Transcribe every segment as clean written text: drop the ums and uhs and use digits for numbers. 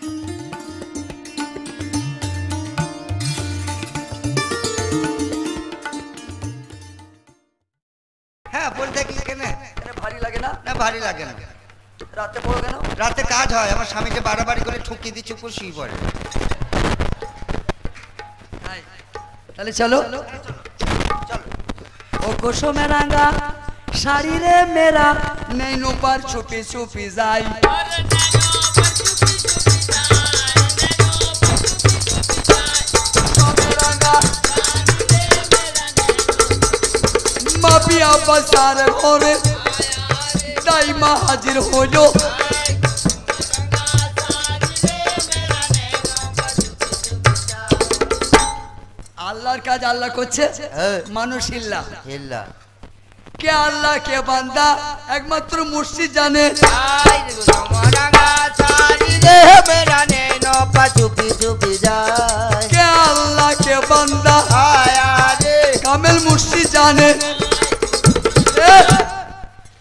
হ্যাঁ বলে দেখলি কেন? ভারী লাগে না? না ভারী লাগে না। রাতে পড়ো কেন? রাতে কাজ হয়, আমার স্বামীকে বাড়াবাড়ি করে ঠুকিয়ে দিচ্ছে, উপর শুয়ে পড়ে। তাহলে চলো। ও কোসমে রাঙা শাড়ি রে মেরা নেই নোপার ছুপি ছুপি যাই। মাপিয়া বাজার ঘরে দাইমা হাজির হলো। আল্লাহর কাজ আল্লাহ করছে, মানুষ হিল্লা হিল্লা। কে আল্লাহ কে বান্দা একমাত্র মুর্শিদ জানে। কে আল্লাহ কে বান্দা কামেল মুর্শিদ জানে।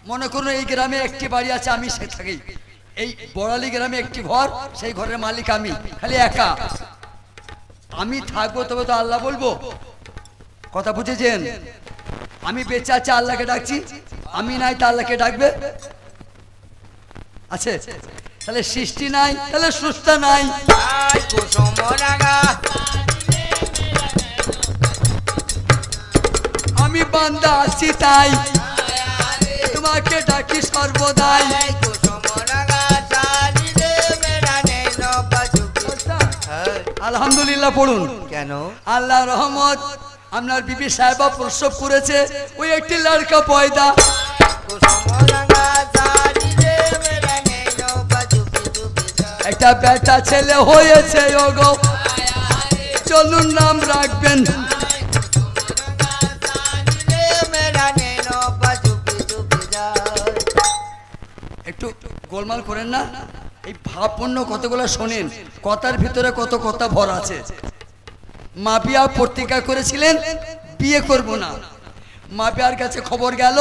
মনে করুন এই গ্রামে একটি বাড়ি আছে, আমি সে থাকি। এই বড়ালি গ্রামে একটি ঘর, সেই ঘরের মালিক আমি, খালি একা আমি থাকবো, তবে তো আল্লাহ বলবো। কথা বুঝেছেন? আমি বেঁচে আছি, আল্লাহকে ডাকছি, আমি নাই তা আল্লাহকে ডাকবে আছে? তাহলে সৃষ্টি নাই, তাহলে সুস্থা নাই। আমি বান্দা আছি তাই তোমাকে ডাকি সর্বদাই। আলহামদুলিল্লাহ পড়ুন। কেন? আল্লাহ রহমত, আপনার বিবি সাহেবা প্রসব করেছে, ওই একটি লড়কা পয়দা। একটা বেটা ছেলে হয়েছে, ওগো চলুন নাম রাখবেন। একটু গোলমাল করেন না, এই ভাবপূর্ণ কতগুলো শোনেন, কথার ভিতরে কত কথা ভর আছে। মাপিয়া প্রতিজ্ঞা করেছিলেন বিয়ে করব না। মাপিয়ার কাছে খবর গেল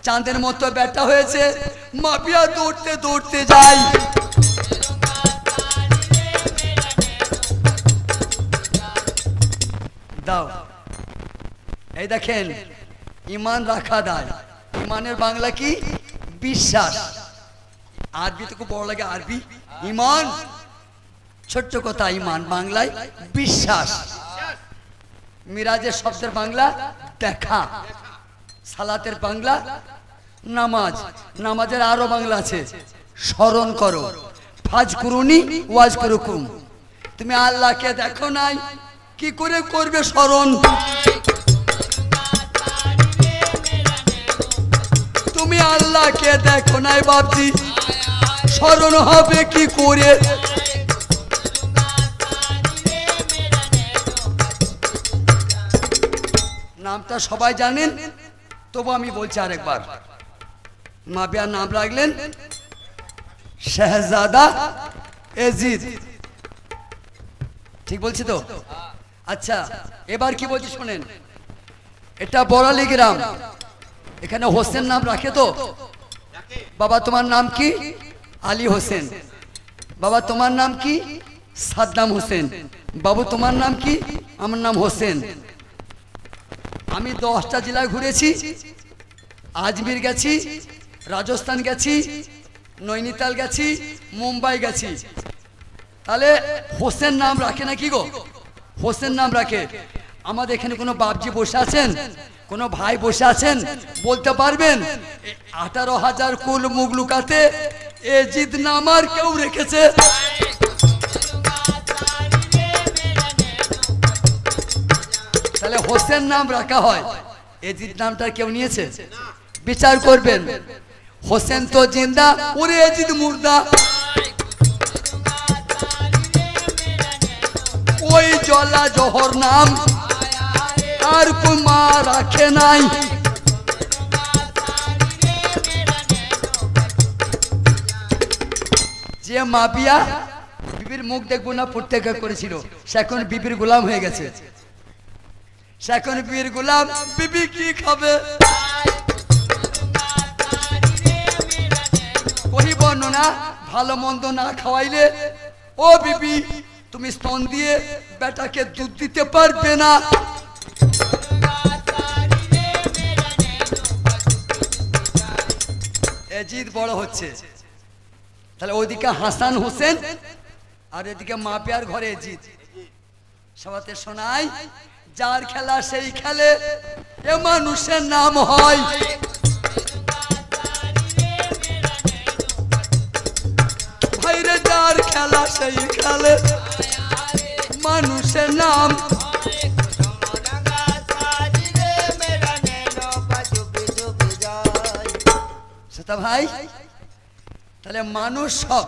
চাঁদের মতো বেটা হয়েছে। মাপিয়া দৌড়তে দৌড়তে যায়, দাও এই দেখেন, ইমান রাখা দায়। ইমানের বাংলা কি? বিশ্বাস। আরবি তো খুব বড় লাগে, আরবি ইমান, ছোট্ট কথা ইমান, বাংলায় বিশ্বাস। মিরাজের শব্দের বাংলা দেখা, সালাতের বাংলা নামাজ, নামাজের আরো বাংলা আছে স্মরণ করো, ফাজ কুরুনি ওয়াজ করুকুম। তুমি আল্লাহকে দেখো নাই, কি করে করবে স্মরণ? তুমি আল্লাহকে দেখো নাই বাপজি, স্মরণ হবে কি করে? নামটা সবাই জানেন, তবু আমি বলছি আরেকবার। মাপিয়ার নাম রাখলেন শাহজাদা এজিদ, ঠিক বলছি তো? আচ্ছা এবার কি বলছি শোনেন। এটা বড়ালি গ্রাম, এখানে হোসেন নাম রাখে তো? বাবা তোমার নাম কি? আলী হোসেন। বাবা তোমার নাম কি? সাদ্দাম হোসেন। বাবু তোমার নাম কি? আমার নাম হোসেন। আমি 10টা জেলা ঘুরেছি, আজমির গেছি, রাজস্থান গেছি, নৈনিতাল গেছি, মুম্বাই গেছি। তাহলে হোসেন নাম রাখে না কি গো? হোসেন নাম রাখে। আমাদের এখানে কোনো বাপজি বসে আছেন, কোনো ভাই বসে আছেন, বলতে পারবেন 18,000 কুল মুগলুকাতে এজিদ নাম আর কেউ রেখেছে? তাহলে হোসেন নাম রাখা হয়, এজিদ নামটা কেউ নিয়েছে? বিচার করবেন। হোসেন তো জিন্দা, ওরে এজিদ মুর্দা। ওই জলা জহর নাম আর কোন মা রাখে নাই। যে মাপিয়া বিবির মুখ দেখবো না প্রত্যেক করেছিল, সে এখন বিবির গোলাম হয়ে গেছে। সে এখন বিবির গোলাম, বিবি কি খাবে? কহি বর্ণনা, ভালো মন্দ না খাওয়াইলে ও বিবি তুমি স্তন দিয়ে বেটাকে দুধ দিতে পারবে না? এজিদ বড় হচ্ছে, তাহলে ওইদিকে হাসান হোসেন আর এদিকে মাপিয়ার ঘরে এজিদ। সবাতে শোনাই, যার খেলা সেই খেলে, এ মানুষের নাম হয়। ভাইরে যার খেলা সেই খেলে, মানুষের নাম। সেটা ভাই, তাহলে মানুষ সব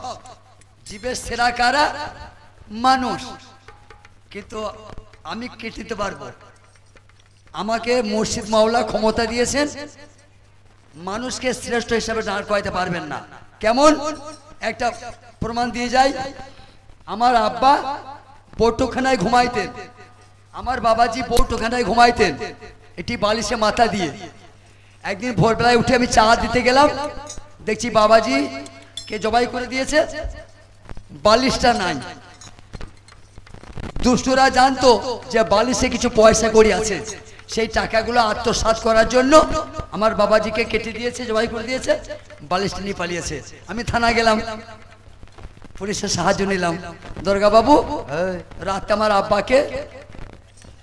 জীবের সেরা কারা? মানুষ। কিন্তু আমি কেটে দিতে পারবো, আমাকে মুর্শিদ মাওলা ক্ষমতা দিয়েছেন, মানুষকে শ্রেষ্ঠ হিসাবে দাঁড় করাইতে পারবেন না। কেমন? একটা প্রমাণ দিয়ে যাই। আমার আব্বা বৌটোখানায় ঘুমাইতেন, আমার বাবাজি বৌটোখানায় ঘুমাইতেন, এটি বালিশে মাথা দিয়ে। একদিন ভোরবেলায় উঠে আমি চা দিতে গেলাম, দেখছি বাবাজি কে জবাই করে দিয়েছে, বালিশটা নাই। দুষ্টুরা জানতো যে বালিশে কিছু পয়সা কড়ি আছে, সেই টাকাগুলো আত্মসাৎ করার জন্য আমার বাবাজিকে কেটে দিয়েছে, জবাই করে দিয়েছে, বালিশটা নিয়ে পালিয়েছে। আমি থানা গেলাম, পুলিশের সাহায্য নিলাম। দুর্গা বাবু, রাতে আমার আব্বাকে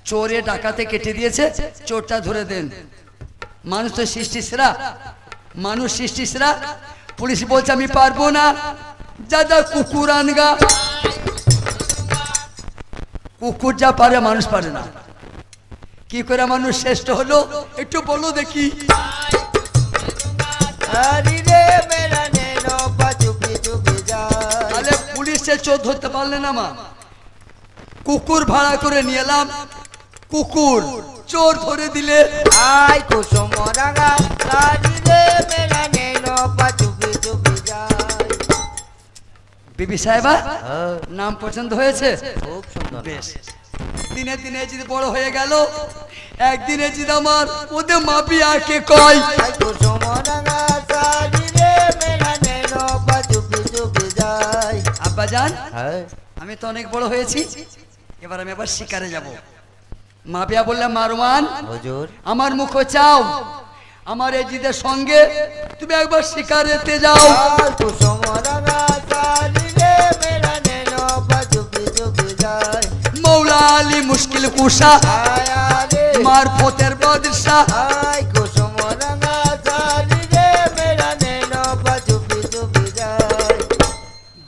চোরে ডাকাতে কেটে দিয়েছে, চোরটা ধরে দেন। মানুষ তো সৃষ্টি সেরা, মানুষ সৃষ্টি সেরা। পুলিশ বলছে আমি পারবো না, যা কুকুর আনগা। কুকুর যা পারে মানুষ পারে না। কি করে মানুষ শ্রেষ্ঠ হলো একটু বলো দেখি। তাহলে পুলিশে চোর ধরতে পারলে না মা, কুকুর ভাড়া করে নিয়ে এলাম, কুকুর চোর ধরে দিলে। বিবি সাহেবা নাম পছন্দ হয়েছে? খুব সুন্দর। বেশ, দিনে দিনে যদি বড় হয়ে গেল, একদিনে যদি আমার ওদের মাপি আকে কয়, আব্বা জান আমি তো অনেক বড় হয়েছি, এবার আমি আবার শিকারে যাব। মাপিয়া বললে মারওয়ান হুজুর আমার মুখ চাও, আমার এজিদের সঙ্গে তুমি একবার শিকারেতে যাও। মৌলা আলী মুশকিল কুশা মারফতের বাদশা,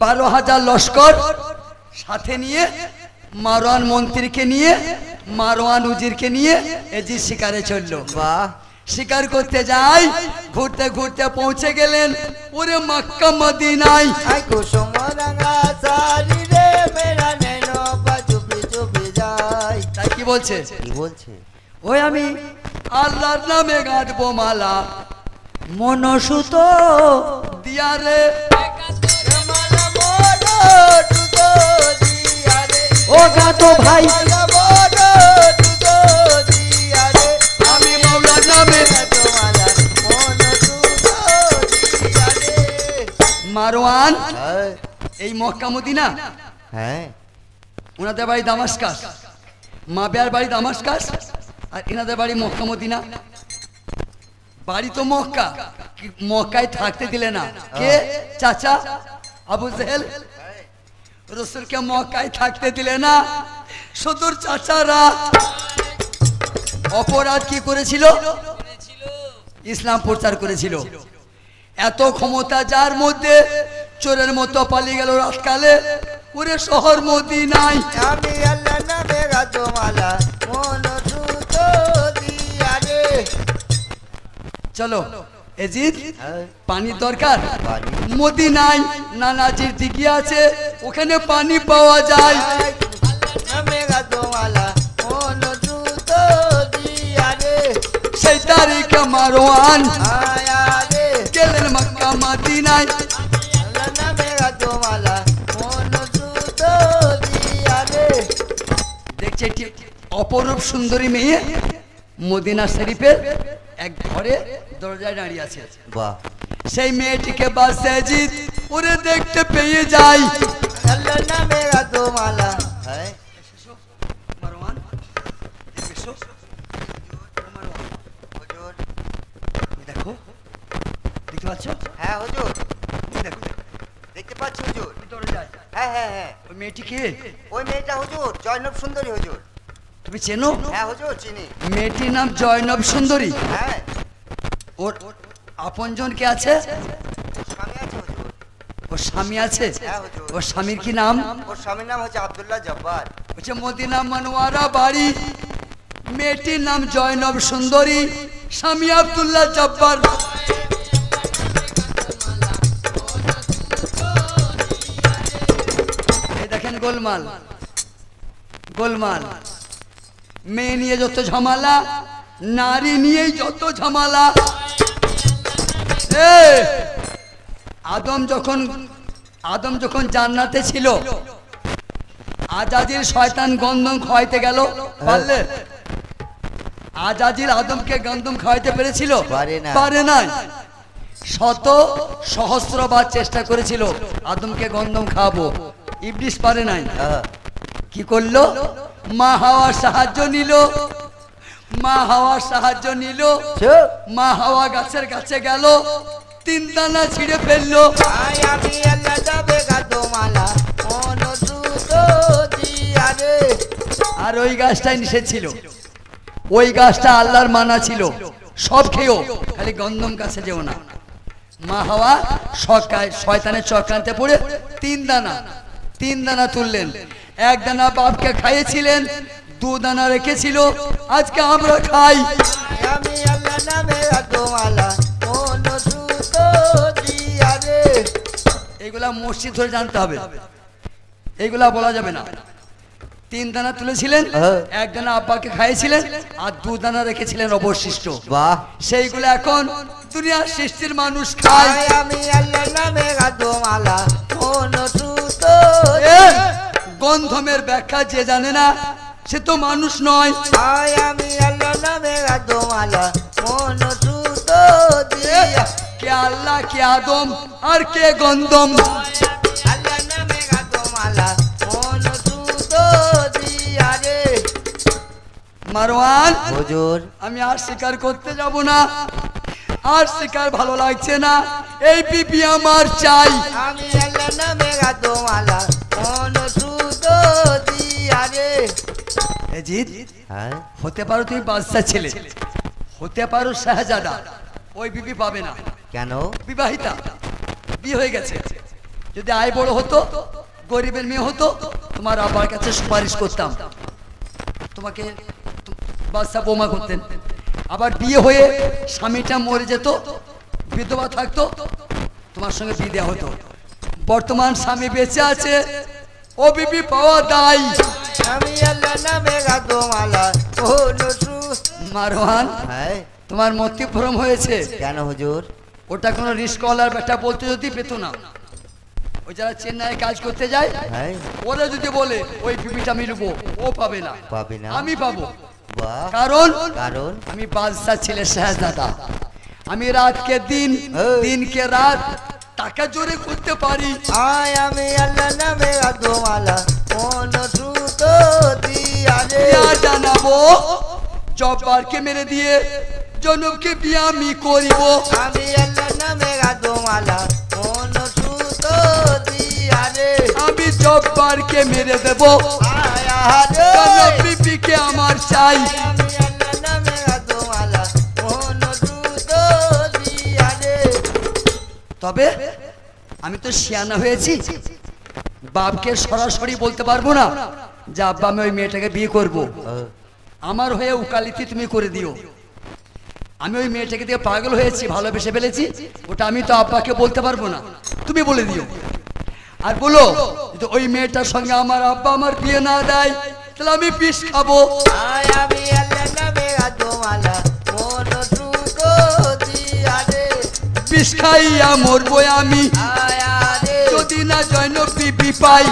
12,000 লস্কর সাথে নিয়ে, মারওয়ান মন্ত্রীকে নিয়ে, মারওয়ান উজিরকে নিয়ে এজিদ শিকারে চললো। বাহ, শিকার করতে যাই, ঘুরতে ঘুরতে পৌঁছে গেলেন ওরে মক্কা মদিনায়। তাই কি বলছে? কি বলছে? ওই আমি আল্লাহর নামে গাঁথবো মালা, মনসুত দিয়ারে ও গাঁথো ভাই, আমি মাওলার নামে। মারওয়ান এই মক্কা মদিনা, হ্যাঁ ওনাদের বাড়ি দামাস্কাস, মাবিয়ার বাড়ি দামাস্কাস, আর এনাদের বাড়ি মক্কা মদিনা। বাড়ি তো মক্কা, মক্কায় থাকতে দিলে না। কে? চাচা আবু জেহেল রসুলকে মক্কায় থাকতে দিলে না। সদর চাচারা অপরাধ কি করেছিল? ইসলাম প্রচার করেছিল। এত ক্ষমতা যার মধ্যে, চোরের মতো পালিয়ে গেল রাতকালে, ওরে শহর মদিনায়। আমি আল্লাহর নামে গাঁথবো মালা, মনসুত দিয়ারে। চলো এজিদ, পানি দরকার, মদিনায় নানাজির দিঘি আছে, ওখানে পানি পাওয়া যায়। সেই তারিখে মারওয়ান গেলেন মক্কা মদিনায়। দেখছে একটি অপরূপ সুন্দরী মেয়ে মদিনা শরীফের এক ঘরে দরজায় দাঁড়িয়ে আছে। বাহ, সেই মেয়েটিকে বাদশাহ এজিদ ওরে দেখতে পেয়ে যায়। আল্লাহর নামে হ্যাঁ হ্যাঁ হ্যাঁ, ওই মেয়েটি কে? ওই মেয়েটা হুজুর জয়নব সুন্দরী হুজুর। তুমি চেনো? হ্যাঁ হুজুর চিনি। মেয়েটির নাম জয়নব সুন্দরী। হ্যাঁ, ওর আপনজন কে আছে? স্বামী আছে হুজুর। ওর স্বামী আছে? হ্যাঁ হুজুর। ওর স্বামীর কি নাম? ওর স্বামীর নাম হচ্ছে আব্দুল্লাহ জব্বার। হচ্ছে মদিনা মনোয়ারা বাড়ি। মেয়েটির নাম জয়নব সুন্দরী, স্বামী আব্দুল্লাহ জব্বার। এই দেখেন গোলমাল, গোলমাল। মেয়ে নিয়ে যত ঝামেলা, নারী নিয়েই যত ঝামেলা। আদম যখন জান্নাতে ছিল, আজাজিল শয়তান গন্ধম খাওয়াইতে গেল, পারলে? আজাজিল আদমকে গন্ধম খাওয়াইতে পেরেছিল? পারে নাই। শত সহস্রবার চেষ্টা করেছিল আদমকে গন্ধম খাওয়াবো, ইবলিস পারে নাই। কি করলো? মা হাওয়ার সাহায্য নিল, মা হাওয়ার সাহায্য নিল। মা হাওয়া গাছের কাছে গেল, 3 দানা ছিঁড়ে ফেললো। আর ওই গাছটাই নিষেধ ছিল, ওই গাছটা আল্লাহর মানা ছিল। সব খেয়েও, খালি গন্ধম কাছে যেও না। মা হাওয়া শয়তানের চক্রান্তে পড়ে 3 দানা তুললেন। 1 দানা বাপকে খাইয়েছিলেন, 2 দানা রেখেছিল। আজকে আমরা খাই। এইগুলা মসজিদ ধরে জানতে হবে, এইগুলা বলা যাবে না। 3 দানা তুলেছিলেন, 1 দানা আব্বাকে খাইয়েছিলেন, আর 2 দানা রেখেছিলেন অবশিষ্ট। বাহ, সেইগুলো এখন দুনিয়ার সৃষ্টির মানুষ খায়। গন্ধমের ব্যাখ্যা যে জানে না, সে তো মানুষ নয়। কে আল্লাহ, কে আদম, আর কে গন্ধম। মারওয়ান হুজুর, আমি আর শিকার করতে যাব না, আর শিকার ভালো লাগছে না। এই পিপি আমার চাই। হতে পারো তুমি বাদশা ছেলে, হতে পারো শাহজাদা, ওই বিবি পাবে না। কেন? বিবাহিতা, বিয়ে হয়ে গেছে। যদি আয় বড় হতো, গরিবের মেয়ে হতো, তোমার আব্বার কাছে সুপারিশ করতাম, তোমাকে বাদশা বোমা করতেন। আবার বিয়ে হয়ে স্বামীটা মরে যেত, বিধবা থাকতো, তোমার সঙ্গে বিয়ে দেওয়া হতো। বর্তমান স্বামী বেঁচে আছে, ও বিবি পাওয়া দায়। মারওয়ান, তোমার মতিভ্রম হয়েছে। কেন হুজুর? ওটা কোনো রিস্কওয়ালার ব্যাটা বলতে যদি পেতো না। ওই যারা চেন্নাই কাজ করতে যায়, ওরা যদি বলে ওই বিবিটা আমি নেবো, ও পাবে না, পাবে না, আমি পাবো। কারণ আমি বাদশা ছেলে, শাহজাদা। আমি রাতকে দিন, দিনকে রাত, টাকা জোরে করতে পারি। জানাবো জব্বারকে মেরে দিয়ে জনবকে বিয়ে আমি করিব। আমি জব্বারকে মেরে দেব, বিবিকে আমার চাই। তবে আমি তো শিয়ানা হয়েছি, বাপকে সরাসরি বলতে পারবো না যে আব্বা আমি ওই মেয়েটাকে বিয়ে করব। আমার হয়ে উকালিতি তুমি করে দিও। আমি ওই মেয়েটাকে দিয়ে পাগল হয়েছি, ভালোবেসে ফেলেছি, ওটা আমি তো আব্বাকে বলতে পারবো না, তুমি বলে দিও। আর বলো যদি ওই মেয়েটার সঙ্গে আমার আব্বা আমার বিয়ে না দেয়, তাহলে আমি বিষ খাবো। বিষ খাইয়া মরবো আমি, যদি না জয়নব বিবি পাই।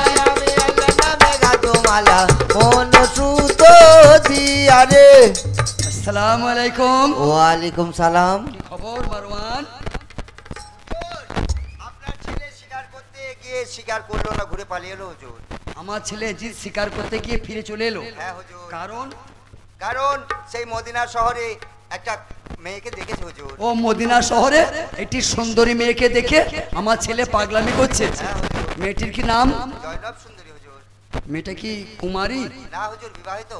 আসসালামু আলাইকুম। ওয়ালাইকুম সালাম। কি খবর মারওয়ান? আপনার ছেলে শিকার করতে গিয়ে শিকার করলো না, ঘুরে পালিয়ে এলো হুজুর। আমার ছেলে জিত শিকার করতে গিয়ে ফিরে চলে এলো। হ্যাঁ হুজুর। কারণ সেই মদিনা শহরে একটা মেয়েকে দেখেছে হুজুর। ও মদিনা শহরে একটি সুন্দরী মেয়েকে দেখে আমার ছেলে পাগলামি করছে। হ্যাঁ হুজুর। মেয়েটির কি নাম? জয়নব সুন্দরী হুজুর। মেয়েটা কি কুমারী? না হুজুর, বিবাহিত।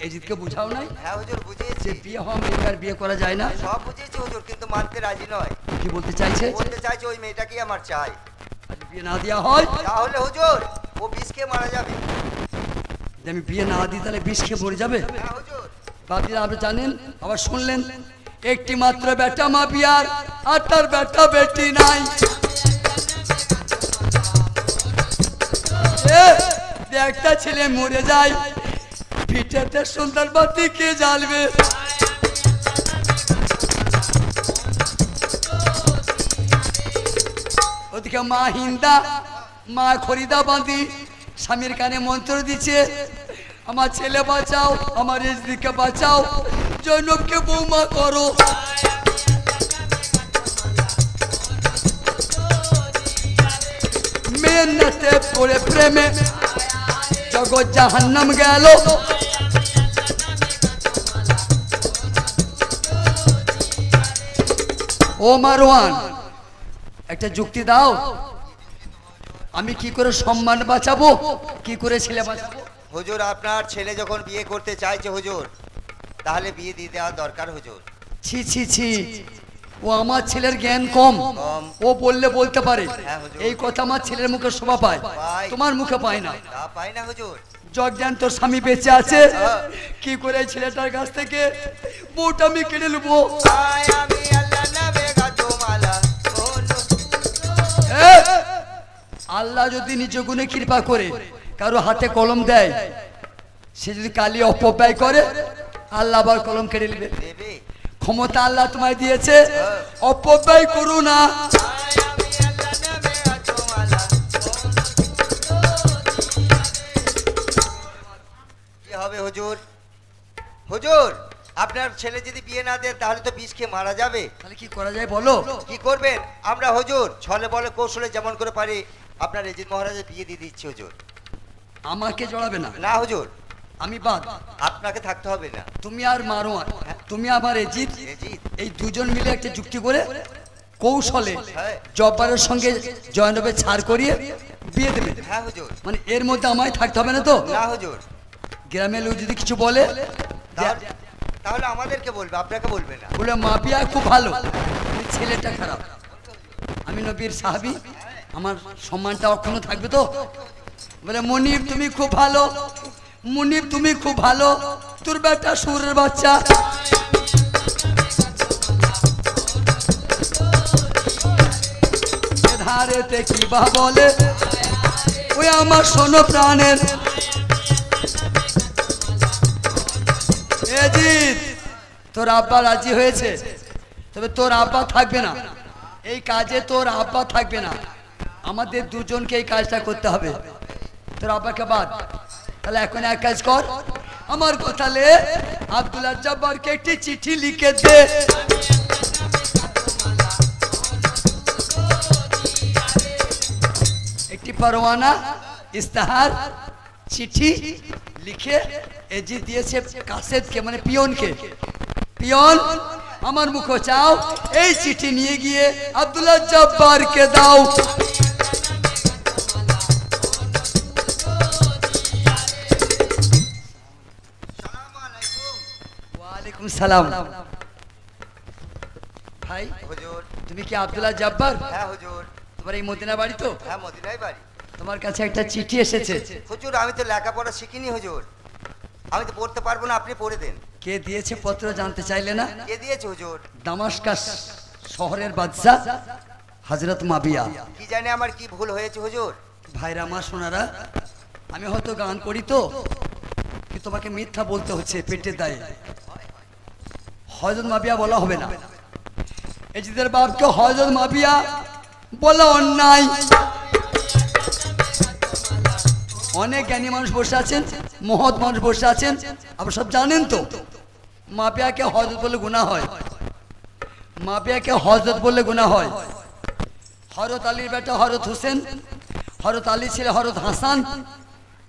এজিদকে বুঝাও নাই হ্যাঁ হুজুর, বুঝিয়েছি। যে বিয়ে হওয়া মেয়েকে আর বিয়ে করা যায় না? সব বুঝিয়েছি হুজুর, কিন্তু মানতে রাজি নয়। কি বলতে চাইছে? বলতে চাইছে ওই মেয়েটাকেই আমার চাই। আর বিয়ে না দেওয়া হয় তাহলে হুজুর ও বিষ খেয়ে মারা যাবে। যে আমি বিয়ে না দিই তাহলে বিষ খেয়ে মরে যাবে? হ্যাঁ হুজুর। বাপজিরা আপনি জানেন, আবার শুনলেন, একটি মাত্র বেটা মা বিয়ার, আর তার বেটা বেটি নাই। একটা ছেলে মরে যায়, পিঠেতে সুন্দর বাতি কে জ্বালবে? ওদিকে মা হিন্দা, মা খরিদা বাঁধি স্বামীর কানে মন্ত্র দিচ্ছে, আমার ছেলে বাঁচাও, আমার ইজদিকে বাঁচাও, জৈনবকে বৌমা করো। মেন্নতে পড়ে প্রেমে জগৎ জাহান্নাম গেল। ও মারওয়ান, একটা যুক্তি দাও, আমি কি করে সম্মান বাঁচাবো, কি করে ছেলে বাঁচাবো? হুজুর আপনার ছেলে যখন বিয়ে করতে চাইছে হুজুর, তাহলে বিয়ে দিয়ে দেওয়া দরকার হুজুর। ছি ছি ছি, ও আমার ছেলের জ্ঞান কম, ও বললে বলতে পারে, হ্যাঁ হুজুর। এই কথা আমার ছেলের মুখে শোভা পায়, পায়। তোমার মুখে পায় না। তা পাই না হুজুর। জজ্ঞান তোর স্বামী বেঁচে আছে, কি করে এই ছেলেটার কাছ থেকে বউটা আমি কেড়ে নেবো? আমি আল্লাহ নামে গাছমালা এ, আল্লাহ যদি নিজ গুণে কৃপা করে কারো হাতে কলম দেয়, সে যদি কালি অপব্যয় করে, আল্লাহ আবার কলম কেড়ে নেবে। দেবে। ক্ষমতা আল্লাহ তোমায় দিয়েছে, অপব্যয় করো না। আমি আল্লাহ নামে গাছমালা। কি হবে হুজুর? হুজুর আপনার ছেলে যদি বিয়ে না দেয় তাহলে তো বিষ খেয়ে মারা যাবে। তাহলে কি করা যায় বলো? কি করবেন? আমরা হুজুর ছলে বলে কৌশলে যেমন করে পারি আপনার এজিদ মহারাজের বিয়ে দিয়ে দিচ্ছি হুজুর। আমাকে জড়াবে না, না হুজুর, আমি বাদ। আপনাকে থাকতে হবে না। তুমি আর মারোয়ান, তুমি আবার এজিদ, এজিদ। এই দুজন মিলে একটা যুক্তি করে কৌশলে হ্যাঁ। জব্বারের সঙ্গে জয়নবের ছাড় করিয়ে বিয়ে দেবে। হ্যাঁ হুজুর। মানে এর মধ্যে আমায় থাকতে হবে না তো? না হুজুর। গ্রামের লোক যদি কিছু বলে, তাহলে আমাদেরকে বলবে, আপনাকে বলবে না। বলে মাপিয়া খুব ভালো, কিন্তু ছেলেটা খারাপ। আমি নবীর সাহাবী, আমার সম্মানটা অক্ষুণ্ণ থাকবে তো? বলে মনিব তুমি খুব ভালো, মুনিব তুমি খুব ভালো, তোর বেটা সুরের বাচ্চা। ধারেতে কি বা বলে, ওই আমার শোনো প্রাণের এজিদ, তোর আব্বা রাজি হয়েছে, তবে তোর আব্বা থাকবে না এই কাজে, তোর আব্বা থাকবে না, আমাদের দুজনকে এই কাজটা করতে হবে, তোর আব্বাকে বাদ। তাহলে এখন এক কাজ কর, আমার কথা লে, আব্দুল্লাহ জব্বারকে একটি চিঠি লিখে দে। একটি পরওয়ানা, ইস্তাহার, চিঠি লিখে এজিদ দিয়েছে কাসেদকে, মানে পিয়নকে। পিয়ন আমার মুখ চাও, এই চিঠি নিয়ে গিয়ে আব্দুল্লাহ জব্বারকে দাও। ওয়ালাইকুম সালাম। ভাই হুজুর। তুমি কি আব্দুল্লাহ জব্বার? হ্যাঁ হুজুর। তোমার এই মদিনা বাড়ি তো? হ্যাঁ মদিনায় বাড়ি। তোমার কাছে একটা চিঠি এসেছে। হুজুর আমি তো লেখাপড়া শিখিনি হুজুর, আমি তো পড়তে পারবো না, আপনি পড়ে দেন। কে দিয়েছে পত্র জানতে চাইলে না? কে দিয়েছে হুজুর? দামাস্কাস শহরের বাদশা হযরত মাবিয়া। কি জানি আমার কি ভুল হয়েছে হুজুর। ভাইরা মা সোনারা, আমি হয়তো গান করি তো, কি তোমাকে মিথ্যা বলতে হচ্ছে পেটের দায়ে। হযরত মাবিয়া বলা হবে না, এজিদের বাপকে হযরত মাবিয়া বলা অন্যায়। অনেক জ্ঞানী মানুষ বসে আছেন, মহৎ মানুষ বসে আছেন, আপনারা সব জানেন তো মাবিয়াকে হযরত বলে গুনাহ হয়, মাবিয়াকে হযরত বলে গুনাহ হয়। হযরত আলীর বেটা হযরত হোসেন, হযরত আলী ছেলে হযরত হাসান,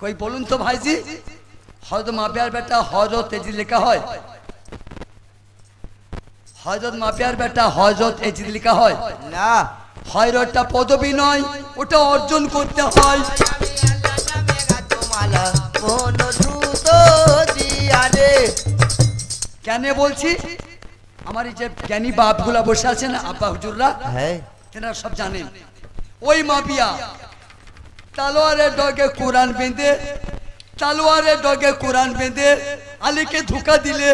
কই বলুন তো ভাইজি, হযরত মাবিয়ার বেটা হযরত এজিদ লেখা হয়? হযরত মাবিয়ার বেটা হযরত এজিদ লেখা হয় না। হয়রটা পদবী নয়, ওটা অর্জন করতে হয়। কেন বলছি, আমার এই যে জ্ঞানী বাপগুলা বসে আছেন, আব্বা হুজুররা, হ্যাঁ তেনারা সব জানেন। ওই মাপিয়া তালোয়ারের ডগে কোরআন বেঁধে, তালোয়ারের ডগে কোরআন বেঁধে আলীকে ধোঁকা দিলে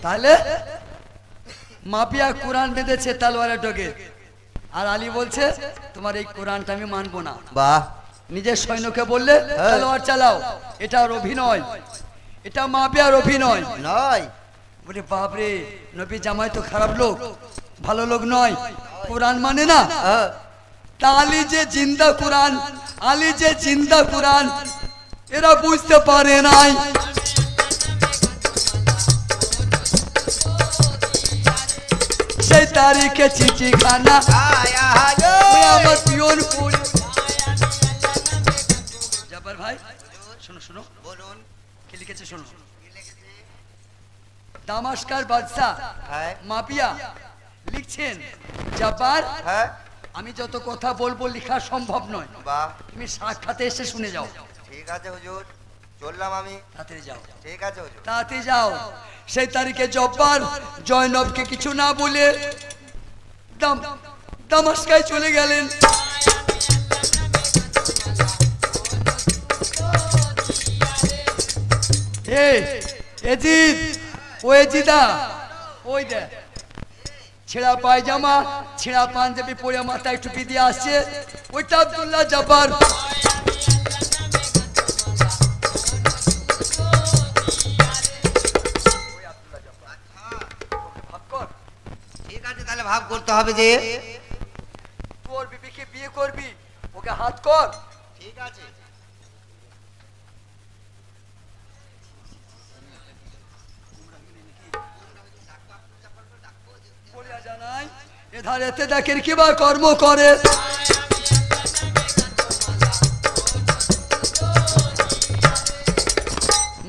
তাহলে মাপিয়া কোরআন বেঁধেছে তালোয়ারের ডগে, আর আলী বলছে তোমার এই কোরআনটা আমি মানবো না। বাহ, নিজের সৈন্যকে বললে তালোয়ার চালাও, এটা আর অভিনয়, এটা মাপিয়ার অভিনয় নয়। বলে বাপরে, নবী জামাই তো খারাপ লোক, ভালো লোক নয়, কোরআন মানে না। তা আলী যে জিন্দা কোরআন, আলী যে জিন্দা কোরআন, এরা বুঝতে পারে নাই। সেই তারিখে চিঠি খানা আমার পিয়ন পড়ে। জব্বার ভাই শোনো শোনো, বলুন কি লিখেছে শোনো। দামাস্কার বাদশা হ্যাঁ মাপিয়া লিখছেন, জব্বার হ্যাঁ আমি যত কথা বলবো লেখা সম্ভব নয়, বাহ, তুমি সাক্ষাতে এসে শুনে যাও। ঠিক আছে হুজুর, চললাম আমি। তাড়াতাড়ি যাও, ঠিক আছে হুজুর। তাড়াতাড়ি যাও। সেই তারিখে জব্বার জয়নবকে কিছু না বলে দামাস্কায় চলে গেলেন। এজিদ, ও এজিদা, ওই দে ছেঁড়া পায়জামা ছেঁড়া পাঞ্জাবি পরে মাথায় টুপি দিয়ে আসছে, ওইটা আব্দুল্লাহ জব্বার। ঠিক আছে, তাহলে ভাব করতে হবে যে তোর বিবিকে বিয়ে করবি, ওকে হাত কর। ঠিক আছে। জানাই এধার এতে দেখেন কি বা কর্ম করে।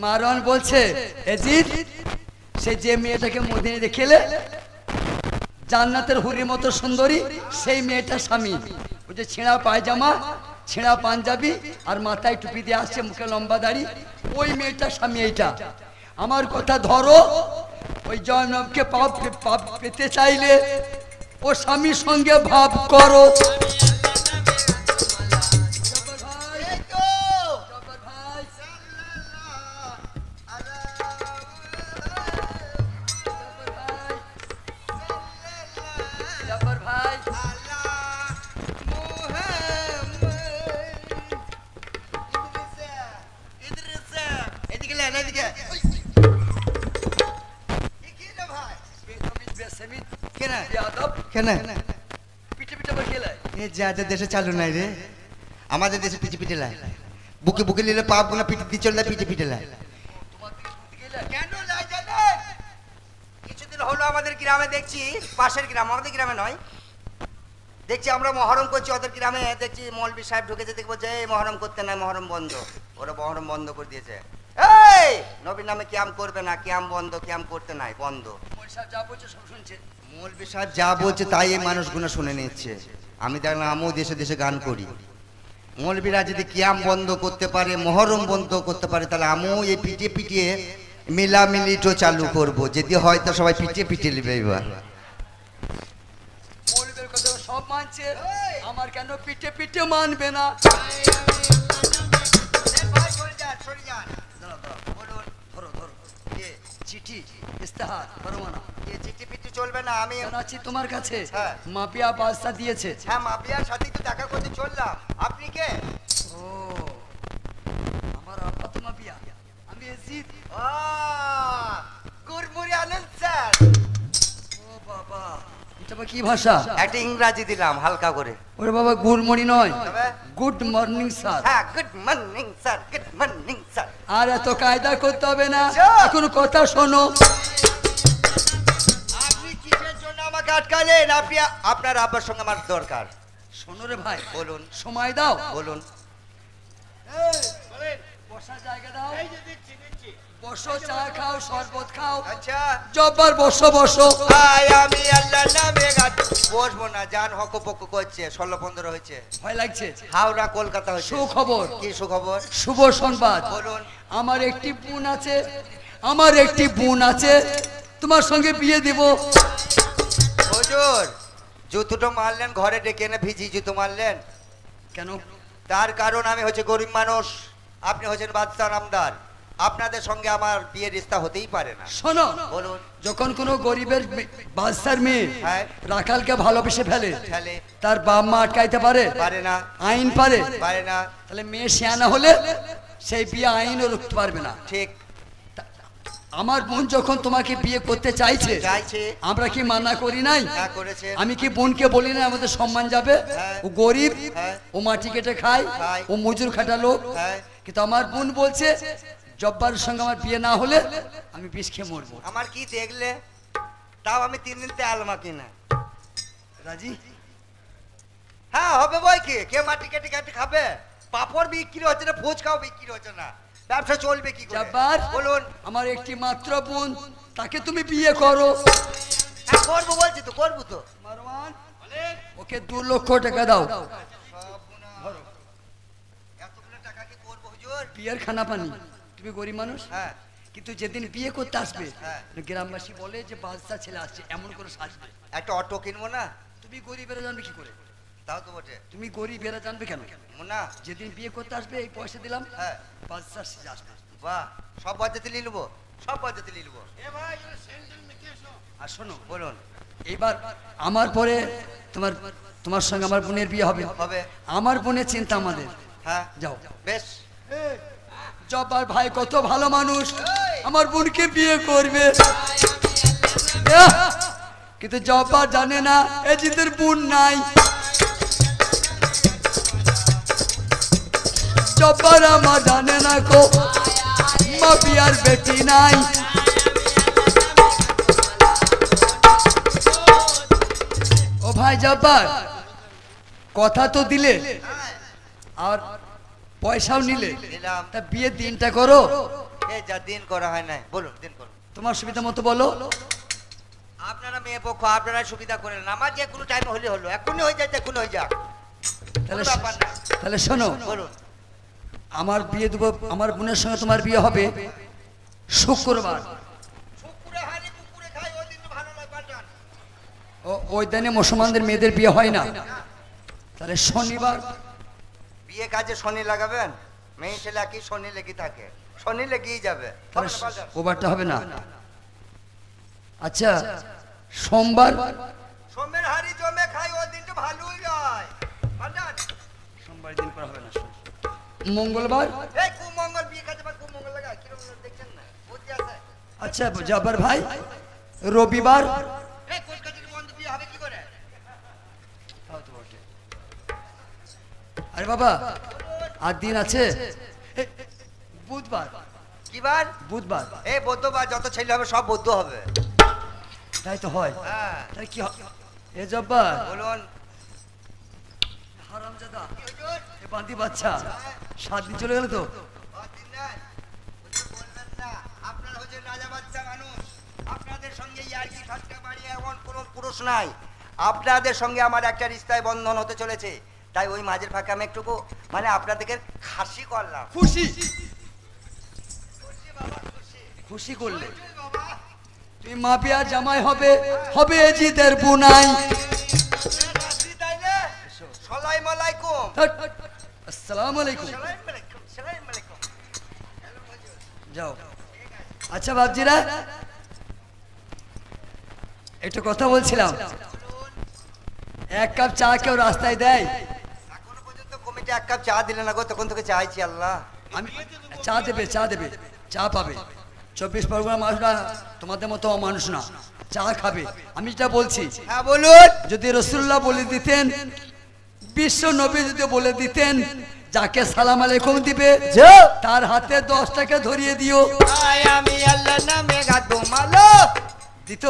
মারওয়ান বলছে, এজিদ সে যে মেয়েটাকে মদিনে দেখেলে জান্নাতের হুরির মতো সুন্দরী, সেই মেয়েটা স্বামী। ওই যে ছেঁড়া পায়জামা ছেঁড়া পাঞ্জাবি আর মাথায় টুপি দিয়ে আসছে, মুখে লম্বা দাড়ি, ওই মেয়েটা স্বামী। এইটা আমার কথা ধরো, ওই জয়নবকে পাপ পেতে চাইলে ও স্বামীর সঙ্গে ভাব করো। দেশে চালু নাই রে, আমাদের দেশে পিঠে পিঠে লাই, বুকে বুকে নিলে পাপ গুনা পিঠে দিয়ে চলে, পিঠে পিঠে লাই। কেন লাই জানেন? কিছুদিন হলো আমাদের গ্রামে দেখছি, পাশের গ্রাম, আমাদের গ্রামে নয়, দেখছি আমরা মহরম করছি, ওদের গ্রামে দেখছি মৌলবী সাহেব ঢুকেছে, দেখবো যে মহরম করতে নাই, মহরম বন্ধ। ওরা মহরম বন্ধ করে দিয়েছে। এই নবীর নামে কিয়াম করবে না, কিয়াম বন্ধ, কিয়াম করতে নাই, বন্ধ। মৌলবী সাহেব যা বলছে তাই এই মানুষগুলো শুনে নিচ্ছে। আমি দেখলাম, আমিও দেশে দেশে গান করি, মৌলবীরা যদি কিয়াম বন্ধ করতে পারে, মহরম বন্ধ করতে পারে, তাহলে আমিও এই পিটিয়ে পিটিয়ে মিলামিলিটো চালু করব, যদি হয়তো সবাই পিটিয়ে পিটিয়ে নেবে। এবার সব মানছে, আমার কেন পিঠে পিঠে মানবে না? চিঠি ইস্তেহার ফরমানা, চিঠি পিঠি চলবে না, আমি জানাচ্ছি তোমার কাছে। মাপিয়া বাদশা দিয়েছে। হ্যাঁ, মাপিয়ার সাথে তো দেখা করতে চললাম। আপনি কে? ও আমার আব্বা তো মাপিয়া, আমি এজিদ। ও গুরমুরি আনন্দ স্যার। ও বাবা, এটা কি ভাষা? একটা ইংরাজি দিলাম হালকা করে। ওরে বাবা, গুড়মণি নয়, গুড মর্নিং স্যার। হ্যাঁ, good morning sir, good morning sir. আর এত কায়দা করতে হবে না, এখন কথা শোনো। আপনি কিসের জন্য আমাকে আটকালেন? আপনি, আপনার আব্বার সঙ্গে আমার দরকার। শোনো রে ভাই, বলুন। সময় দাও। বলুন। বসার জায়গা দাও। বসো, চা খাও, শরবত খাও। আচ্ছা জব্বার বসো বসো। আয় আমি আল্লাহর নামে গান। বসবো না, জান হকপক করছে, 16-15 হয়েছে। ভয় লাগছে? হাওড়া কলকাতা হয়েছে। সুখবর। কি সুখবর? শুভ সংবাদ। বলুন। আমার একটি বোন আছে, আমার একটি বোন আছে, তোমার সঙ্গে বিয়ে দিব। হুজুর জুতোটা মারলেন, ঘরে ডেকে এনে ভিজি জুতো মারলেন কেন? তার কারণ আমি হচ্ছে গরিব মানুষ, আপনি হচ্ছেন বাদশাহ নামদার, আপনাদের সঙ্গে আমার বিয়ের রিস্তা হতেই পারে না। শোনো, বলুন। যখন কোনো গরিবের বাদশার মেয়ে হ্যাঁ। রাখালকে ভালোবেসে ফেলে, ফেলে। তার বাপ মা আটকাইতে পারে? পারে না। আইন পারে? পারে না। তাহলে মেয়ে শিয়ানা হলে সেই বিয়ে আইনও রুখতে পারবে না। ঠিক। আমার বোন যখন তোমাকে বিয়ে করতে চাইছে, চাইছে। আমরা কি মানা করি নাই? হ্যাঁ করেছে। আমি কি বোনকে বলি না আমাদের সম্মান যাবে? হ্যাঁ। ও গরিব, হ্যাঁ। ও মাটি কেটে খায়, খায়। ও মজুর খাটা লোক। হ্যাঁ। কিন্তু আমার বোন বলছে জব্বারের সঙ্গে আমার বিয়ে না হলে আমি বিষ খেয়ে মরবো। আমার কি দেখলে, তাও আমি 3 দিন তেল মাখি না। রাজি? হ্যাঁ হবে বই কি, কে মাটি কেটে কেটে খাবে? পাপড় বিক্রি হচ্ছে না, ফুচকাও বিক্রি হচ্ছে না, ব্যবসা চলবে কি করে? জব্বার, বলুন। আমার একটি মাত্র বোন, তাকে তুমি বিয়ে করো। হ্যাঁ করবো বলছি তো, করবো তো। মারওয়ান, ওকে 2 লক্ষ টাকা দাও। এতগুলো টাকা কি করবো হুজুর? বিয়ের খানা পানি। তুমি গরিব মানুষ, হ্যাঁ। কিন্তু যেদিন বিয়ে করতে আসবে হ্যাঁ। গ্রামবাসী বলে যে বাদশা ছেলে আসছে, এমন করে সাজবে। একটা অটো কিনবো না? তুমি গরিবেরা জানবে কি করে? তাও তো বটে। তুমি গরিবেরা জানবে কেন? না। যেদিন বিয়ে করতে আসবে এই পয়সা দিলাম, হ্যাঁ। বাদশা সেজে আসবে। বাহ, সব বাচ্চাতে নিয়ে নেবো, সব বাচ্চাতে নিয়ে নেবো। আর শোনো, বলুন। এবার আমার পরে তোমার তোমার সঙ্গে আমার বোনের বিয়ে হবে। হবে। আমার বোনের চিন্তা আমাদের। হ্যাঁ যাও। বেশ। জব্বার ভাই কত ভালো মানুষ, আমার বোনকে বিয়ে করবে। কিন্তু জব্বার জানে না এ জিদের বোন নাই। জব্বার আমার জানে না কো মা বিয়ার বেটি নাই। ও ভাই জব্বার, কথা তো দিলে আর পয়সাও নিলে, দিলাম। তা বিয়ের দিনটা করো। এই যা দিন করা হয় না, বলুন দিন করুন। তোমার সুবিধা মতো বলো। আপনারা মেয়ে পক্ষ, আপনারা সুবিধা করে নেন, আমার যে কোনো টাইমে হলে হলো, এখনই হয়ে যায়, এখনই হয়ে যাক, তাহলে কোনো ব্যাপার না। তাহলে শোনো, বলুন। আমার বিয়ে দেবো, আমার বোনের সঙ্গে তোমার বিয়ে হবে শুক্রবার। শুক্রে হারি কুকুরে খাই, ওই দিন তো ভালো নয়, পাল্টান। ওই দিনে মুসলমানদের মেয়েদের বিয়ে হয় না, তাহলে শনিবার। বিয়ে কাজে শনি লাগাবেন? মেয়ে ছেলে কি শনি লেগে থাকে, শনি লেগেই যাবে। তাহলে হবে না, পাল্টান। ওবারটা হবে না। আচ্ছা সোমবার। সোমের হাড়ি জমে খাই, ওই দিন তো ভালোই নয়, পাল্টান। সোমবার দিন করা হবে না। মঙ্গলবার। এই কুমঙ্গল, বিয়ে কাজে বা কুমঙ্গল লাগায়, কিরকম দেখছেন না, বুদ্ধি আছে? আচ্ছা জব্বার ভাই রবিবার। এই কলকাতার বন্ধ, বিয়ে হবে কি করে? আরে বাবা আর দিন আছে। বুধবার। কি বার? বুধবার। এই বৌদ্ধবার, যত ছেলে হবে সব বৌদ্ধ হবে। তাই তো হয়। হ্যাঁ। তাই কি এ জব্বার, বলুন। হারামজাদা, এ বান্দি বাচ্চা 7 দিন চলে গেল তো। দিন নাই, ওটা বলবেন না। আপনারা হচ্ছেন রাজা বাচ্চা মানুষ, আপনাদের সঙ্গে ইয়ার্কি ঠাট্টা বাড়িয়ে এমন কোনো পুরুষ নাই। আপনাদের সঙ্গে আমার একটা রিস্তায় বন্ধন হতে চলেছে, তাই ওই মাঝের ফাঁকে আমি একটুকু মানে আপনাদেরকে খাসি করলাম। খুশি খুশি বাবা, খুশি। খুশি করলে খুশি বাবা। তুই মাপিয়া জামাই হবে, হবে জিদের বুনাই। রাশি তাইলে সালাম আলাইকুম। আসসালামু আলাইকুম। সালাম আলাইকুম, সালাম আলাইকুম। হ্যালো হুজুর। যাও। আচ্ছা বাবজিরা, একটু কথা বলছিলাম। এক কাপ চা কেউ রাস্তায় দেয়? এখনো পর্যন্ত কমিটি এক কাপ চা দিলে না গো, তখন থেকে চাইছি। আল্লাহ, আমি চা দেবে, চা দেবে, চা পাবে। 24 পরগনা মানুষরা তোমাদের মতো মানুষ না, চা খাবে। আমি যেটা বলছি, হ্যাঁ বলুন। যদি রসুল্লাহ বলে দিতেন, বিশ্ব নবী যদি বলে দিতেন যাকে সালাম আলাইকুম দিবে তার হাতে 10 টাকা ধরিয়ে দিও, আমি আল্লাহর নামে গাদো মালো দিত?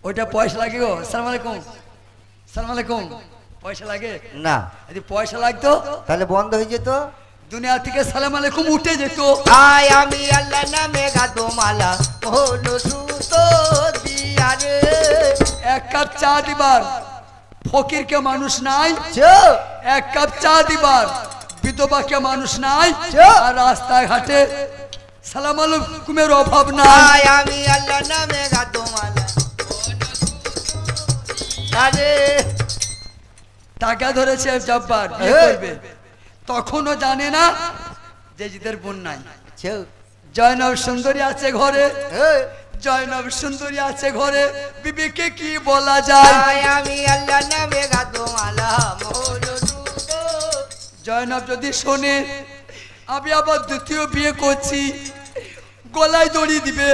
ওইটা পয়সা লাগে গো। সালাম আলাইকুম, সালাম আলাইকুম, পয়সা লাগে না? যদি পয়সা লাগতো তাহলে বন্ধ হয়ে যেত। দুনিয়া থেকে সালাম আলাইকুম উঠে যেত। আয় আমি আল্লাহ নামে গাদো মালা হলো সুতো দিয়া রে। এক কাপ চা দিবার ফকিরকে মানুষ নাই, চুপ এক কাপ চা দিবার বিধবাকে মানুষ নাই, চুপ। আর রাস্তায় ঘাটে সালাম আলাইকুমের অভাব নাই। আয় আমি আল্লাহ নামে গাদো মালা আরে টাকা ধরেছে জব্বার বিয়ে এই। করবে, তখনও জানে না যে জিদের বোন নাই। চুপ জয়নব সুন্দরী আছে ঘরে, এই। জয়নব সুন্দরী আছে ঘরে, বিবিকে কি বলা যায়? আয় আমি আল্লাহ নামে গাদো মালা হলো সুতো। জয়নব যদি শোনে আমি আবার দ্বিতীয় বিয়ে করছি, গলায় দড়ি দিবে।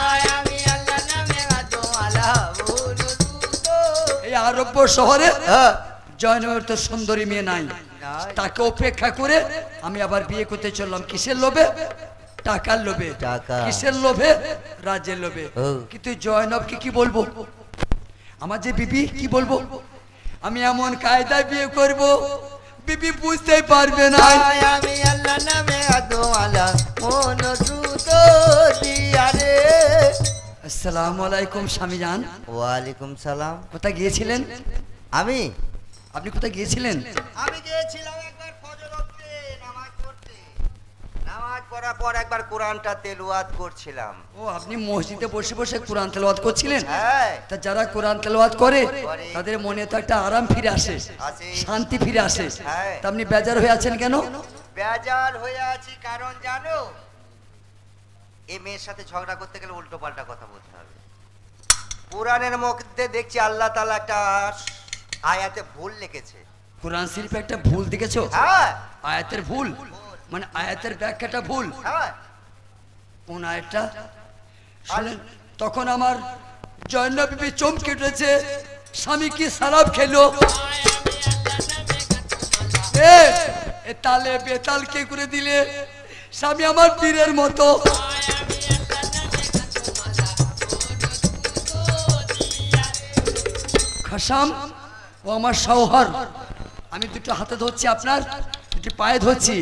আয় আমি আল্লাহ নামে গাদো মালা হলো সুতো। এই আরব্য শহরে হ্যাঁ জয়নবের তো সুন্দরী মেয়ে নাই, নাই। তাকে উপেক্ষা করে আমি আবার বিয়ে করতে চললাম। কিসের লোভে? টাকার লোভে। টাকা। কিসের লোভে? রাজ্যের লোভে। ও। কিন্তু জয়নবকে কি বলবো? আমার যে বিবি, কি বলবো? আমি এমন কায়দায় বিয়ে করব বিবি বুঝতেই পারবে না। আয় আমি আল্লাহ নামে গাদো মালা হলো সুতো দিয়া রে। আসসালামু আলাইকুম স্বামী জান। ওয়ালাইকুম সালাম। কোথায় গিয়েছিলেন? আমি আপনি কোথায় গিয়েছিলেন? আমি গিয়েছিলাম একবার ফজর ওয়াক্তে নামাজ পড়তে। নামাজ পড়ার পর একবার কোরআনটা তেলাওয়াত করছিলাম। ও, আপনি মসজিদে বসে বসে কোরআন তেলাওয়াত করছিলেন? হ্যাঁ তা যারা কোরআন তেলাওয়াত করে করে। তাদের মনে তো একটা আরাম ফিরে আসে, আসে। শান্তি ফিরে আসে। হ্যাঁ। তা আপনি বেজার হয়ে আছেন কেন? বেজার হয়ে আছি কারণ জানো, এই মেয়ের সাথে ঝগড়া করতে গেলে উল্টো পাল্টা কথা বলতে হবে। কোরআনের মধ্যে দেখছি আল্লাহ তাআলা একটা আয়াতে ভুল লিখেছে। কোরআন শরীফে একটা ভুল দেখেছো? হ্যাঁ আয়াতের ভুল মানে আয়াতের ব্যাখ্যাটা ভুল। হ্যাঁ কোন আয়াতটা শুনেন? তখন আমার জয়নব বিবি চমকে উঠেছে, স্বামী কি শরাব খেলো? এ তালে বেতাল কে করে দিলে? স্বামী আমার পীরের মতো। খাসাম ও আমার শওহর, আমি দুটো হাতে ধরছি, আপনার দুটি পায়ে ধরছি।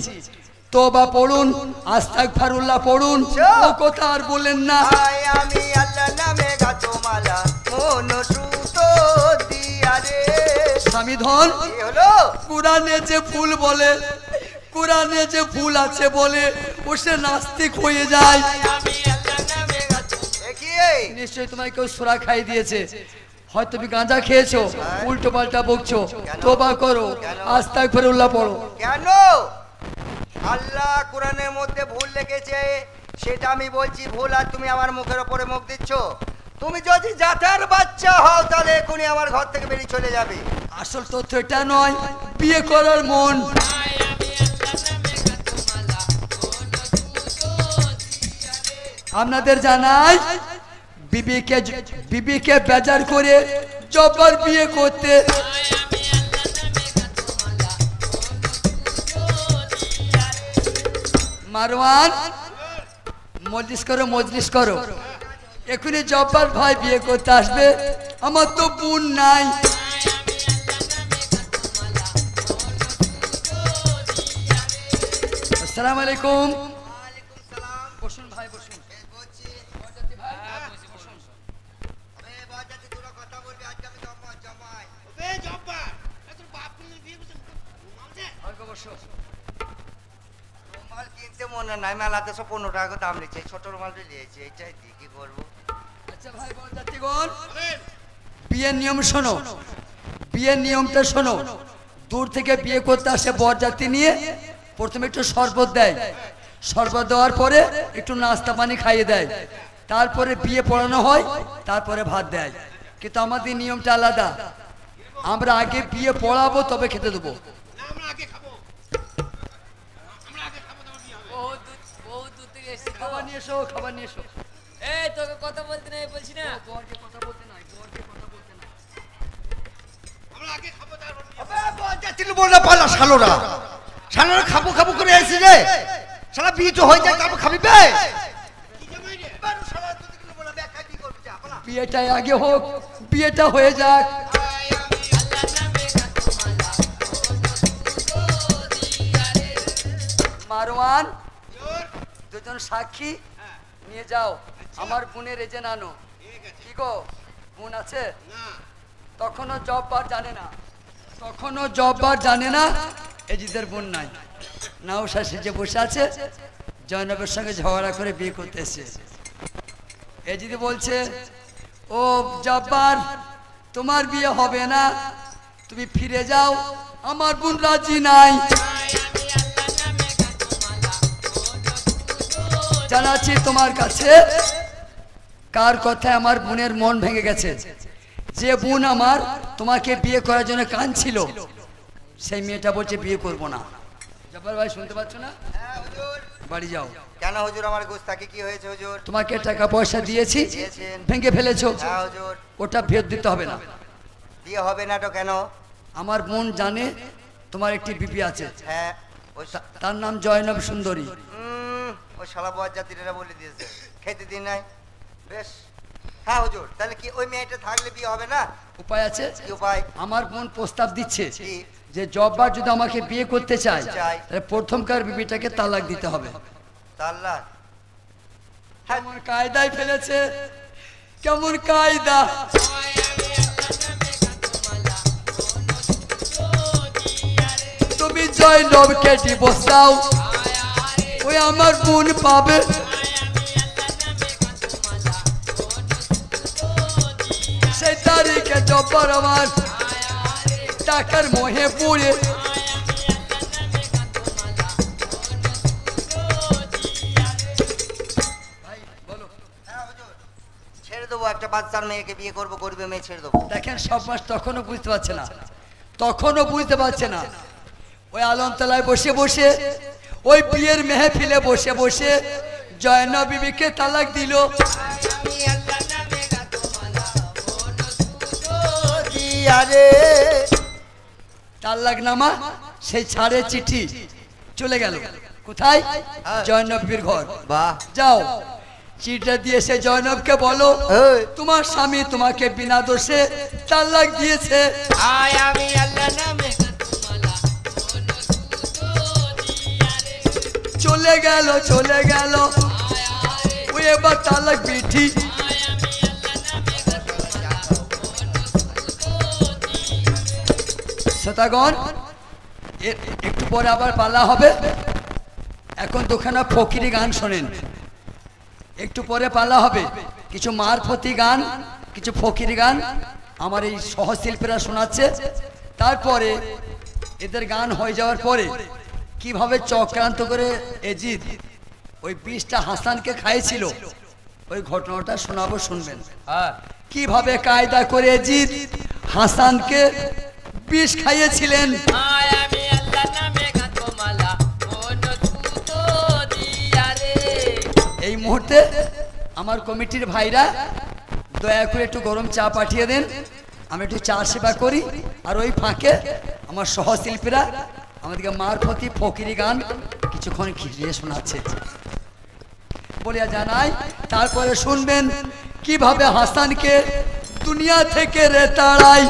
তোবা পড়ুন, আস্তাগফিরুল্লাহ পড়ুন, ও কথা আর বলেন না। আয় আমি আল্লাহ নামে গাতো মালা মন সুতো দিয়া রে। স্বামী ধন, কি হলো? কোরআনে যে ভুল বলে, কোরআনে যে ভুল আছে বলে ও সে নাস্তিক হয়ে যায়। আমি আল্লাহ নামে গাতো। এ কি? নিশ্চয়ই তোমায় কেউ সোরা খাই দিয়েছে, হয়তো তুমি গাঁজা খেয়েছো, উল্টো পাল্টা বকছো। তোবা করো, আস্তাগফিরুল্লাহ পড়ো। কেন? আল্লাহ কোরআনের মধ্যে ভুল লিখেছে, সেটা আমি বলছি ভুল, আর তুমি আমার মুখের উপরে মুখ দিচ্ছ। তুমি যদি জাতার বাচ্চা হও তাহলে এখনই আমার ঘর থেকে বেরিয়ে চলে যাবে। আসল তথ্য এটা নয়, বিয়ে করার মন। আপনাদের জানাই বিবিকে বেজার করে জব্বার বিয়ে করতে। মারওয়ান, মজলিস করো, মজলিস করো। এখনই জব্বার ভাই বিয়ে করতে আসবে, আমার তো বোন নাই। আসসালামু আলাইকুম। বসুন ভাই, বসুন। রুমাল কিনতে মনে নাই, মেলাতে সব 15 টাকা করে দাম নিচ্ছে। ছোট রুমালটা নিয়েছি, এইটাই দিয়ে কি করবো? আচ্ছা ভাই বরযাত্রীগণ, বিয়ের নিয়ম শোনো, বিয়ের নিয়মটা শোনো। দূর থেকে বিয়ে করতে আসে বরযাত্রী নিয়ে, প্রথমে একটু শরবত দেয়, শরবত দেওয়ার পরে একটু নাস্তা পানি খাইয়ে দেয়, তারপরে বিয়ে পড়ানো হয়, তারপরে ভাত দেয়। কিন্তু আমাদের নিয়মটা আলাদা, আমরা আগে বিয়ে পড়াবো তবে খেতে দেবো। খাবার নিয়ে এসো, খাবার নিয়ে এসো। এই তোকে কথা বলতে নাই বলছি না। বরকে কথা বলতে নাই, বরকে কথা বলতে নাই। শালারা খাবো খাবো করে এসে রে, শালা বিয়ে তো হয়ে যায় তারপর খাবি বে। বিয়েটা আগে হোক, বিয়েটা হয়ে যাক। দারোয়ান দুজন সাক্ষী নিয়ে যাও, আমার বোনের এজেন্ট আনো। কি গো, বোন আছে? তখনও জব্বার জানে না, তখনও জব্বার জানে না এজিদের বোন নাই। নাউশা সেজে বসে আছে, জয়নবের সঙ্গে ঝগড়া করে বিয়ে করতে এসে এজিদি বলছে, ও জব্বার, তোমার বিয়ে হবে না, তুমি ফিরে যাও, আমার বোন রাজি নাই। জানাচ্ছি তোমার কাছে, কার কথায় আমার বোনের মন ভেঙে গেছে। যে বোন আমার তোমাকে বিয়ে করার জন্য কাঁদছিল, সেই মেয়েটা বলছে বিয়ে করব না। জব্বার ভাই শুনতে পাচ্ছ না? হ্যাঁ হুজুর। বাড়ি যাও। কেন হুজুর, আমার গোস্তাকে কি হয়েছে হুজুর? তোমাকে টাকা পয়সা দিয়েছি, দিয়েছেন। ভেঙে ফেলেছো। হ্যাঁ হুজুর। ওটা ফেরত দিতে হবে না। দিয়ে হবে না তো কেন? আমার বোন জানে তোমার একটি বিবি আছে, হ্যাঁ ওই তার নাম জয়নব সুন্দরী। ওই শালা বয়ার জাতিরা বলে দিয়েছে, খেতে দিন নাই। বেশ, হ্যাঁ হুজুর, তাহলে কি ওই মেয়েটা থাকলে বিয়ে হবে না? উপায় আছে। কি উপায়? আমার বোন প্রস্তাব দিচ্ছে কি? যে জব্বার যদি আমাকে বিয়ে করতে চায়, চাই। তাহলে প্রথমকার বিবিটাকে তালাক দিতে হবে। তাল্লা কেমন কায়দায় ফেলেছে, কেমন কায়দা। তুমি জয়নবকে ডিভোর্স দাও, ওই আমার বোন পাবে। সেই তারিখে জব্বার আমার টাকার মোহে পড়ে ছেড়ে দেবো, একটা বাচ্চার মেয়েকে বিয়ে করবো, গরিবের মেয়ে ছেড়ে দেবো। দেখেন সব মাস তখনও বুঝতে পারছে না, তখনও বুঝতে পারছে না। ওই আলমতলায় বসে বসে, ওই বিয়ের মেহফিলে বসে বসে জয়নব বিবিকে তালাক দিল। তালাক নামা সেই ছাড়ের চিঠি চলে গেল কোথায়? জয়নবীর ঘর। বাহ, যাও, চিঠিটা দিয়ে সে জয়নবকে বলো, এই। তোমার স্বামী তোমাকে বিনা দোষে তালাক দিয়েছে। চলে গেল, চলে গেল, ওই এবার তালাক বিঠি। শ্রোতাগণ, একটু পরে আবার পালা হবে। এখন দুখানা ফকিরি গান শোনেন, একটু পরে পালা হবে। কিছু মারফতি গান, কিছু ফকিরি গান আমার এই সহশিল্পীরা শোনাচ্ছে। তারপরে এদের গান হয়ে যাওয়ার পরে কিভাবে চক্রান্ত করে এজিদ ওই বিষটা হাসানকে খাইছিল, ওই ঘটনাটা শোনাবো, শুনবেন। কিভাবে কায়দা করে এজিদ হাসানকে বিষ খাইয়েছিলেন। এই মুহূর্তে আমার কমিটির ভাইরা দয়া করে একটু গরম চা পাঠিয়ে দেন, আমি একটু চা সেবা করি। আর ওই ফাঁকে আমার সহশিল্পীরা আমাদেরকে মারফতি ফকিরি গান কিছুক্ষণ খিরিয়ে শোনাচ্ছে বলিয়া জানাই। তারপরে শুনবেন কিভাবে হাসানকে দুনিয়া থেকে রে তাড়াই।